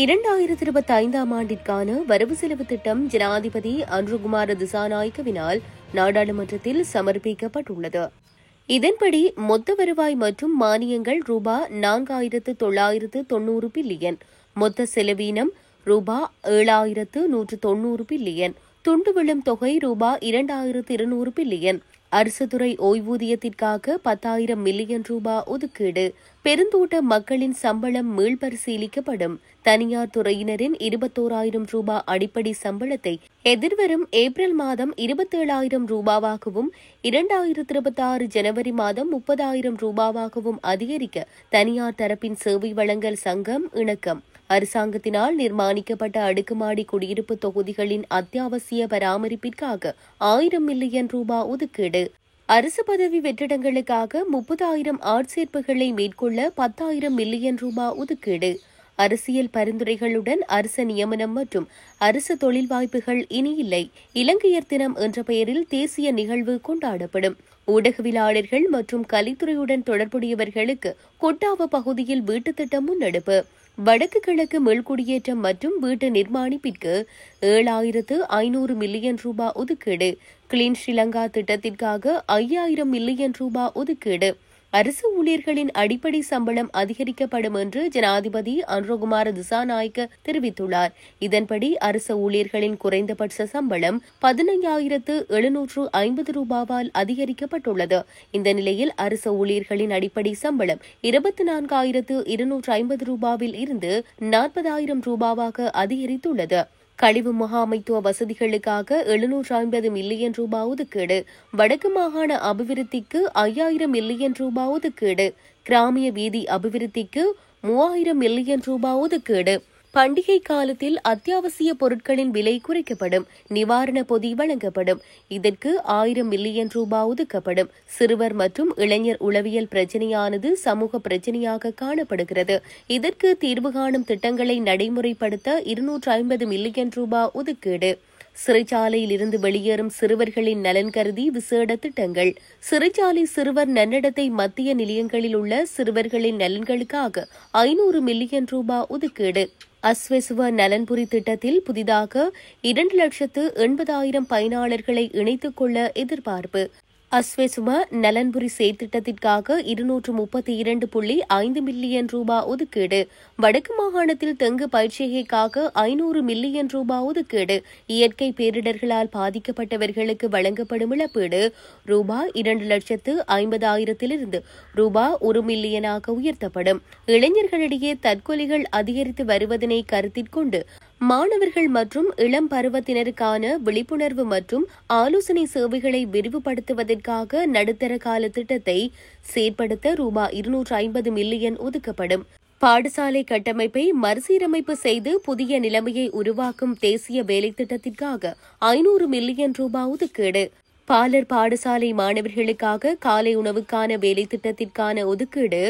2025 ஆண்டிற்கான வரவு செலவு திட்டம் ஜனாதிபதி அன்ருகுமார திசாநாயக்கவினால் நாடாளுமன்றத்தில் சமர்ப்பிக்கப்பட்டுள்ளது. இதன்படி மொத்த வருவாய் மற்றும் மானியங்கள் ரூபா 4,990 பில்லியன், மொத்த செலவீனம் ரூபா 7,190 பில்லியன், துண்டு விழும் தொகை ரூபா 2,200 பில்லியன், அரசு துறை ஓய்வூதியத்திற்காக 10,000 மில்லியன் ரூபாய் ஒதுக்கீடு, பெருந்தோட்ட மக்களின் சம்பளம் மீள்பரிசீலிக்கப்படும், தனியார் துறையினரின் 21,000 ரூபாய் அடிப்படை சம்பளத்தை எதிர்வரும் ஏப்ரல் மாதம் 27,000 ரூபாவாகவும் 2026 ஜனவரி மாதம் 30,000 ரூபாவாகவும் அதிகரிக்க தனியார் தரப்பின் சேவை வழங்கல் சங்கம் இணக்கம், அரசாங்கத்தினால் நிர்மாணிக்கப்பட்ட அடுக்குமாடி குடியிருப்பு தொகுதிகளின் அத்தியாவசிய பராமரிப்பிற்காக 1,000 மில்லியன் ரூபாய் ஒதுக்கீடு, அரசு பதவி வெற்றிடங்களுக்காக 30,000 ஆட்சேர்ப்புகளை மேற்கொள்ள 10,000 மில்லியன் ரூபாய் ஒதுக்கீடு, அரசியல் பரிந்துரைகளுடன் அரச நியமனம் மற்றும் அரசு தொழில் வாய்ப்புகள் இனி இல்லை, இலங்கையர் தினம் என்ற பெயரில் தேசிய நிகழ்வு கொண்டாடப்படும், ஊடகவியலாளர்கள் மற்றும் கலைத்துறையுடன் தொடர்புடையவர்களுக்கு கொட்டாவ பகுதியில் வீட்டுத் திட்டம் முன்னெடுப்பு, வடக்கு கிழக்கு மீள்குடியேற்றம் மற்றும் வீட்டு நிர்மாணிப்பிற்கு 7,500 மில்லியன் ரூபாய் ஒதுக்கீடு, கிளீன் ஸ்ரீலங்கா திட்டத்திற்காக 5,000 மில்லியன் ரூபாய் ஒதுக்கீடு, அரசு ஊழியர்களின் அடிப்படை சம்பளம் அதிகரிக்கப்படும் என்று ஜனாதிபதி அன்ருகுமார திசாநாயக்க தெரிவித்துள்ளார். இதன்படி அரசு ஊழியர்களின் குறைந்தபட்ச சம்பளம் 15,750 ரூபாவால் அதிகரிக்கப்பட்டுள்ளது. இந்த நிலையில் அரசு ஊழியர்களின் அடிப்படை சம்பளம் 24,250 ரூபாவில் இருந்து 40,000 ரூபாவாக அதிகரித்துள்ளது. கழிவு முகாமைத்துவ வசதிகளுக்காக 750 மில்லியன் ரூபாய் ஒதுக்கீடு, வடக்கு மாகாண அபிவிருத்திக்கு 5,000 மில்லியன் ரூபாய் ஒதுக்கீடு, கிராமிய வீதி அபிவிருத்திக்கு 3,000 மில்லியன் ரூபாய் ஒதுக்கீடு, பண்டிகை காலத்தில் அத்தியாவசிய பொருட்களின் விலை குறைக்கப்படும், நிவாரண பொதி வழங்கப்படும், இதற்கு 1,000 மில்லியன் ரூபாய் ஒதுக்கப்படும், சிறுவர் மற்றும் இளைஞர் உளவியல் பிரச்சினையானது சமூக பிரச்சினையாக காணப்படுகிறது, இதற்கு தீர்வு காணும் திட்டங்களை நடைமுறைப்படுத்த 250 மில்லியன் ரூபாய் ஒதுக்கீடு, சிறைச்சாலையில் இருந்து வெளியேறும் சிறுவர்களின் நலன் கருதி விசேட திட்டங்கள், சிறைச்சாலை சிறுவர் நன்னடத்தை மத்திய நிலையங்களில் உள்ள சிறுவர்களின் நலன்களுக்காக 500 மில்லியன் ரூபாய் ஒதுக்கீடு, அஸ்வெசுவ நலன்புரி திட்டத்தில் புதிதாக 2,80,000 பயனாளர்களை இணைத்துக் கொள்ள எதிர்பார்ப்பு, அஸ்வெசும நலன்புரி செயற்திட்டத்திற்காக 232.5 மில்லியன் ரூபாய் ஒதுக்கீடு, வடக்கு மாகாணத்தில் தெங்கு பயிற்சிகைக்காக 500 மில்லியன் ரூபாய் ஒதுக்கீடு, இயற்கை பேரிடர்களால் பாதிக்கப்பட்டவர்களுக்கு வழங்கப்படும் இழப்பீடு ரூபாய் 2,50,000 ரூபாய் 1 மில்லியனாக உயர்த்தப்படும், இளைஞர்களிடையே தற்கொலைகள் அதிகரித்து வருவதனை கருத்தில் கொண்டு மாணவர்கள் மற்றும் இளம் பருவத்தினருக்கான விழிப்புணர்வு மற்றும் ஆலோசனை சேவைகளை விரிவுபடுத்துவதற்காக நடுத்தர கால திட்டத்தை செயற்படுத்த ரூபாய் 250 மில்லியன் ஒதுக்கப்படும், பாடசாலை கட்டமைப்பை மறுசீரமைப்பு செய்து புதிய நிலைமையை உருவாக்கும் தேசிய வேலை திட்டத்திற்காக 500 மில்லியன் ரூபாய் ஒதுக்கீடு, பாலர் பாடசாலை மாணவர்களுக்காக காலை உணவுக்கான வேலை திட்டத்திற்கான ஒதுக்கீடு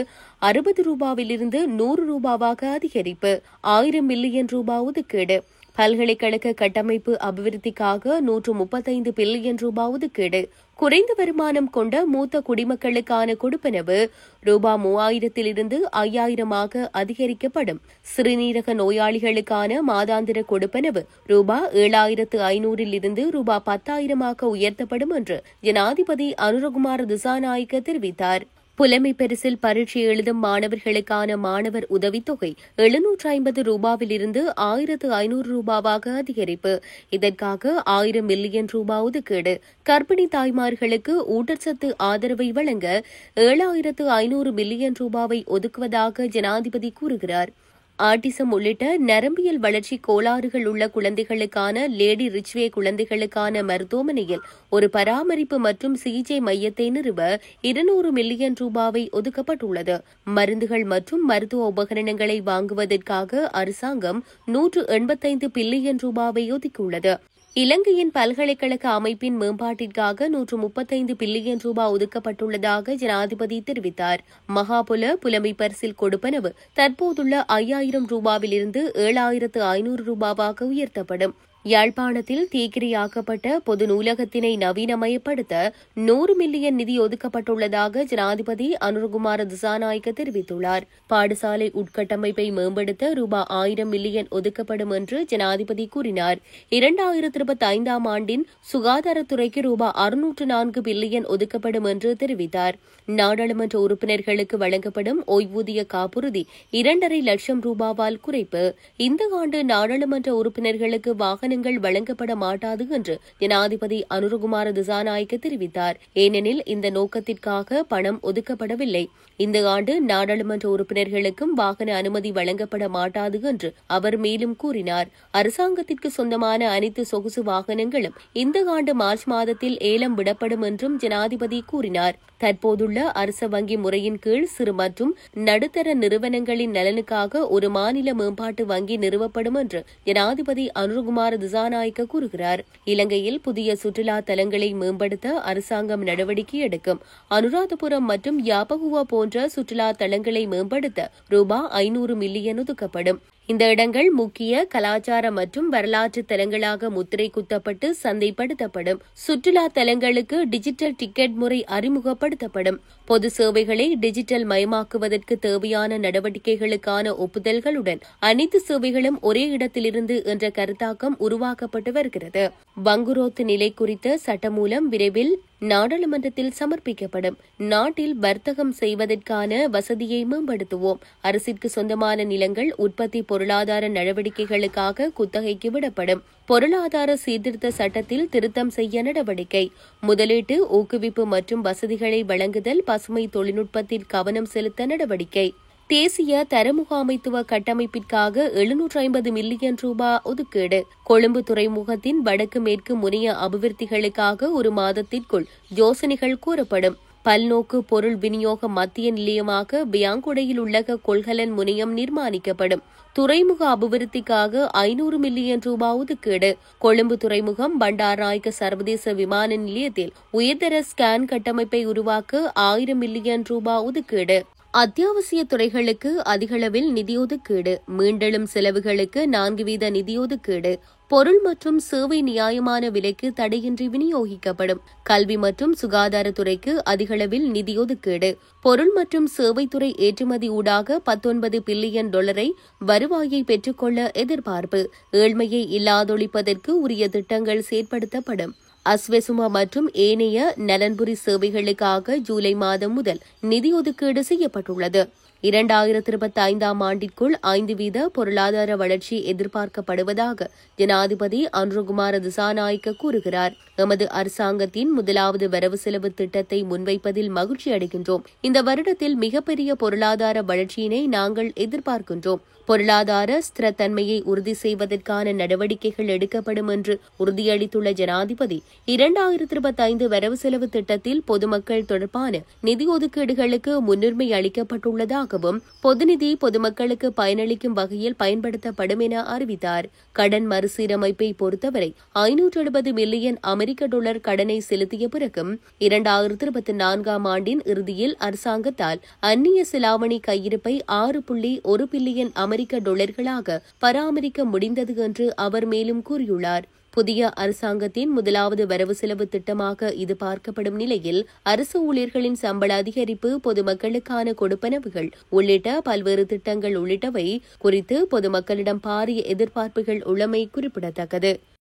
60 ரூபாவிலிருந்து 100 ரூபாவாக அதிகரிப்பு, 1,000 மில்லியன் ரூபாய் ஒதுக்கீடு, பல்கலைக்கழக கட்டமைப்பு அபிவிருத்திக்காக 135 பில்லியன் ரூபாய் ஒதுக்கீடு, குறைந்த வருமானம் கொண்ட மூத்த குடிமக்களுக்கான கொடுப்பனவு ரூபாய் 3,000 5,000 அதிகரிக்கப்படும், சிறுநீரக நோயாளிகளுக்கான மாதாந்திர கொடுப்பனவு ரூபாய் 7,500 ரூபாய் 10,000 உயர்த்தப்படும் என்று ஜனாதிபதி அனுரகுமார திசாநாயக்க தெரிவித்தார். புலமை பரிசில் பரீட்சை எழுதும் மாணவர்களுக்கான மாணவர் உதவித்தொகை 750 ரூபாவிலிருந்து 1,500 ரூபாவாக அதிகரிப்பு, இதற்காக 1,000 மில்லியன் ரூபாய் ஒதுக்கீடு, கர்ப்பிணி தாய்மார்களுக்கு ஊட்டச்சத்து ஆதரவை வழங்க 7,500 மில்லியன் ரூபாவை ஒதுக்குவதாக ஜனாதிபதி கூறுகிறார். ஆட்டிசம் உள்ளிட்ட நரம்பியல் வளர்ச்சி கோளாறுகள் உள்ள குழந்தைகளுக்கான லேடி ரிச்வே குழந்தைகளுக்கான மருத்துவமனையில் ஒரு பராமரிப்பு மற்றும் சிகிச்சை மையத்தை நிறுவ 200 மில்லியன் ரூபாவை ஒதுக்கப்பட்டுள்ளது. மருந்துகள் மற்றும் மருத்துவ உபகரணங்களை வாங்குவதற்காக அரசாங்கம் 185 பில்லியன் ரூபாவை ஒதுக்கியுள்ளது. இலங்கையின் பல்கலைக்கழக அமைப்பின் மேம்பாட்டிற்காக 135 பில்லியன் ரூபாய் ஒதுக்கப்பட்டுள்ளதாக ஜனாதிபதி தெரிவித்தார். மகாபுல புலமை பரிசில் கொடுப்பனவு தற்போதுள்ள 5,000 ரூபாவிலிருந்து 7,500 ரூபாவாக உயர்த்தப்படும். யாழ்ப்பாணத்தில் தீக்கிரையாக்கப்பட்ட பொது நூலகத்தினை நவீனமயப்படுத்த 100 மில்லியன் நிதி ஒதுக்கப்பட்டுள்ளதாக ஜனாதிபதி அனுரகுமார திசாநாயக்க தெரிவித்துள்ளார். பாடசாலை உட்கட்டமைப்பை மேம்படுத்த ரூபாய் 1000 மில்லியன் ஒதுக்கப்படும் என்று ஜனாதிபதி கூறினார். 2025ஆம் ஆண்டின் சுகாதாரத்துறைக்கு ரூபாய் 604 பில்லியன் ஒதுக்கப்படும் என்று தெரிவித்தார். நாடாளுமன்ற உறுப்பினர்களுக்கு வழங்கப்படும் ஓய்வூதிய காப்புறுதி 2.5 லட்சம் ரூபாவால் குறைப்பு. இந்த ஆண்டு நாடாளுமன்ற உறுப்பினர்களுக்கு வாகனங்கள் வழங்கப்பட மாட்டாது என்று ஜனாதிபதி அனுரகுமார திசாநாயக்க தெரிவித்தார். ஏனெனில் இந்த நோக்கத்திற்காக பணம் ஒதுக்கப்படவில்லை. இந்த ஆண்டு நாடாளுமன்ற உறுப்பினர்களுக்கும் வாகன அனுமதி வழங்கப்பட மாட்டாது என்று அவர் மேலும் கூறினார். அரசாங்கத்திற்கு சொந்தமான அனைத்து சொகுசு வாகனங்களும் இந்த ஆண்டு மார்ச் மாதத்தில் ஏலம் விடப்படும் என்றும் ஜனாதிபதி கூறினார். தற்போதுள்ள அரச வங்கி முறையின் கீழ் சிறு மற்றும் நடுத்தர நிறுவனங்களின் நலனுக்காக ஒரு மாநில மேம்பாட்டு வங்கி நிறுவப்படும் என்று ஜனாதிபதி அனுரகுமார திசாநாயக்க கூறுகிறார். இலங்கையில் புதிய சுற்றுலா தலங்களை மேம்படுத்த அரசாங்கம் நடவடிக்கை எடுக்கும். அனுராதபுரம் மற்றும் யாபகுவா போன்ற சுற்றுலா தலங்களை மேம்படுத்த ரூபாய் 500 மில்லியன் ஒதுக்கப்படும். இந்த இடங்கள் முக்கிய கலாச்சார மற்றும் வரலாற்று தலங்களாக முத்திரை குத்தப்பட்டு சந்தைப்படுத்தப்படும். சுற்றுலா தலங்களுக்கு டிஜிட்டல் டிக்கெட் முறை அறிமுகப்படுத்தப்படும். பொது சேவைகளை டிஜிட்டல் மயமாக்குவதற்கு தேவையான நடவடிக்கைகளுக்கான ஒப்புதல்களுடன் அனைத்து சேவைகளும் ஒரே இடத்திலிருந்து என்ற கருத்தாக்கம் உருவாக்கப்பட்டு வருகிறது. வங்குரோத்து நிலை குறித்த சட்டமூலம் விரைவில் நாடாளுமன்றத்தில் சமர்ப்பிக்கப்படும். நாட்டில் வர்த்தகம் செய்வதற்கான வசதியை மேம்படுத்துவோம். அரசிற்கு சொந்தமான நிலங்கள் உற்பத்தி பொருளாதார நடவடிக்கைகளுக்காக குத்தகைக்கு விடப்படும். பொருளாதார சீர்திருத்த சட்டத்தில் திருத்தம் செய்ய நடவடிக்கை. முதலீட்டு ஊக்குவிப்பு மற்றும் வசதிகளை வழங்குதல். பசுமை தொழில்நுட்பத்தில் கவனம் செலுத்த நடவடிக்கை. தேசிய தரமுகாமைத்துவ கட்டமைப்பிற்காக 750 மில்லியன் ரூபாய் ஒதுக்கீடு. கொழும்பு துறைமுகத்தின் வடக்கு மேற்கு முனைய அபிவிருத்திகளுக்காக ஒரு மாதத்திற்குள் யோசனைகள் கூறப்படும். பல்நோக்கு பொருள் விநியோக மத்திய நிலையமாக பியாங்குடையில் உள்ள கொள்கலன் முனையம் நிர்மாணிக்கப்படும். துறைமுக அபிவிருத்திக்காக 500 மில்லியன் ரூபாய் ஒதுக்கீடு. கொழும்பு துறைமுகம் பண்டாரநாயக்க சர்வதேச விமான நிலையத்தில் உயர்தர ஸ்கேன் கட்டமைப்பை உருவாக்க 1000 மில்லியன் ரூபாய் ஒதுக்கீடு. அத்தியாவசிய துறைகளுக்கு அதிகளவில் நிதி ஒதுக்கீடு. மீண்டெழும் செலவுகளுக்கு 4% நிதி ஒதுக்கீடு. பொருள் மற்றும் சேவை நியாயமான விலைக்கு தடையின்றி விநியோகிக்கப்படும். கல்வி மற்றும் சுகாதாரத்துறைக்கு அதிகளவில் நிதி ஒதுக்கீடு. பொருள் மற்றும் சேவைத்துறை ஏற்றுமதி ஊடாக 19 பில்லியன் டாலரை வருவாயை பெற்றுக்கொள்ள எதிர்பார்ப்பு. ஏழ்மையை இல்லாதொழிப்பதற்கு உரிய திட்டங்கள் செயற்படுத்தப்படும். அஸ்வெசுமா மற்றும் ஏனைய நலன்புரி சேவைகளுக்காக ஜூலை மாதம் முதல் நிதி ஒதுக்கீடு செய்யப்பட்டுள்ளது. 2025ஆம் ஆண்டிற்குள் 5% பொருளாதார வளர்ச்சி எதிர்பார்க்கப்படுவதாக ஜனாதிபதி அனுரகுமார திசாநாயக்க கூறுகிறார். எமது அரசாங்கத்தின் முதலாவது வரவு செலவு திட்டத்தை முன்வைப்பதில் மகிழ்ச்சி அடைகின்றோம். இந்த வருடத்தில் மிகப்பெரிய பொருளாதார வளர்ச்சியினை நாங்கள் எதிர்பார்க்கின்றோம். பொருளாதார ஸ்திரத்தன்மையை உறுதி செய்வதற்கான நடவடிக்கைகள் எடுக்கப்படும் என்று உறுதியளித்துள்ள ஜனாதிபதி 2025 வரவு செலவு திட்டத்தில் பொதுமக்கள் தொடர்பான நிதி ஒதுக்கீடுகளுக்கு முன்னுரிமை அளிக்கப்பட்டுள்ளதாகவும் பொதுநிதி பொதுமக்களுக்கு பயனளிக்கும் வகையில் பயன்படுத்தப்படும் என அறிவித்தார். கடன் மறுசீரமைப்பை பொறுத்தவரை 570 மில்லியன் அமெரிக்க டாலர் கடனை செலுத்திய பிறகும் 2024ஆம் ஆண்டின் இறுதியில் அரசாங்கத்தால் அந்நிய செலாவணி கையிருப்பை 6.1 பில்லியன் அமெரிக்க டாலர்களாக பராமரிக்க முடிந்தது என்று அவர் மேலும் கூறியுள்ளார். புதிய அரசாங்கத்தின் முதலாவது வரவு செலவு திட்டமாக இது பார்க்கப்படும் நிலையில் அரசு ஊழியர்களின் சம்பள அதிகரிப்பு, பொதுமக்களுக்கான கொடுப்பனவுகள் உள்ளிட்ட பல்வேறு திட்டங்கள் உள்ளிட்டவை குறித்து பொதுமக்களிடம் பாரிய எதிர்பார்ப்புகள் உள்ளமை குறிப்பிடத்தக்கது.